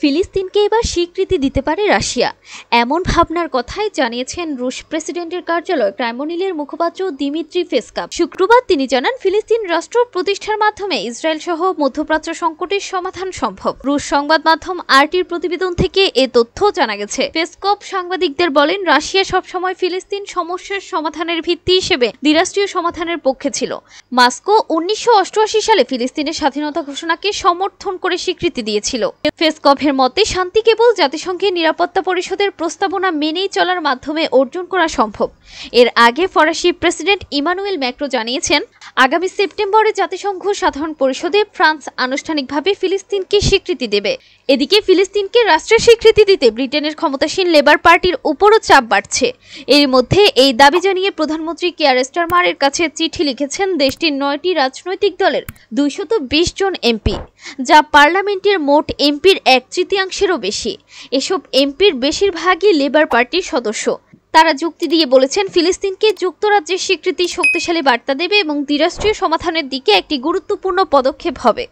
ফিলিস্তিনকে এবার স্বীকৃতি দিতে পারে রাশিয়া, এমন ভাবনার কথাই জানিয়েছেন রুশ প্রেসিডেন্টের কার্যালয় ক্রেমলিনের মুখপাত্র দিমিত্রি পেসকভ। শুক্রবার তিনি জানান, ফিলিস্তিন রাষ্ট্র প্রতিষ্ঠার মাধ্যমে ইসরায়েল সহ মধ্যপ্রাচ্য সংকটের সমাধান সম্ভব। রুশ সংবাদ মাধ্যম আরটির প্রতিবেদন থেকে এ তথ্য জানা গেছে। পেসকভ সাংবাদিকদের বলেন, রাশিয়া সবসময় ফিলিস্তিন সমস্যার সমাধানের ভিত্তি হিসেবে দ্বিরাষ্ট্রীয় সমাধানের পক্ষে ছিল। মস্কো 1988 সালে ফিলিস্তিনের স্বাধীনতা ঘোষণাকে সমর্থন করে স্বীকৃতি দিয়েছিল। পেসকভের মতে, শান্তি কেবল জাতিসংঘের নিরাপত্তা পরিষদের প্রস্তাবনা মেনেই চলার মাধ্যমে অর্জন করা সম্ভব। এর আগে ফরাসি প্রেসিডেন্ট ইমানুয়েল ম্যাক্রো জানিয়েছেন, আগামী সেপ্টেম্বরে জাতিসংঘ সাধারণ পরিষদে ফ্রান্স আনুষ্ঠানিকভাবে ফিলিস্তিনকে স্বীকৃতি দেবে। এদিকে ফিলিস্তিনকে রাষ্ট্রের স্বীকৃতি দিতে ব্রিটেনের ক্ষমতাসীন লেবার পার্টির উপরও চাপ বাড়ছে। এর মধ্যে এই দাবি জানিয়ে প্রধানমন্ত্রী কিয়ার স্টারমারের কাছে চিঠি লিখেছেন দেশটির 9টি রাজনৈতিক দলের 220 জন এমপি, যা পার্লামেন্টের মোট এমপির 1/3-এরও বেশি। এসব এমপির বেশিরভাগই লেবার পার্টির সদস্য। তারা যুক্তি দিয়ে বলেছেন, ফিলিস্তিনকে যুক্তরাজ্যের স্বীকৃতি শক্তিশালী বার্তা দেবে এবং দ্বিরাষ্ট্রীয় সমাধানের দিকে একটি গুরুত্বপূর্ণ পদক্ষেপ হবে।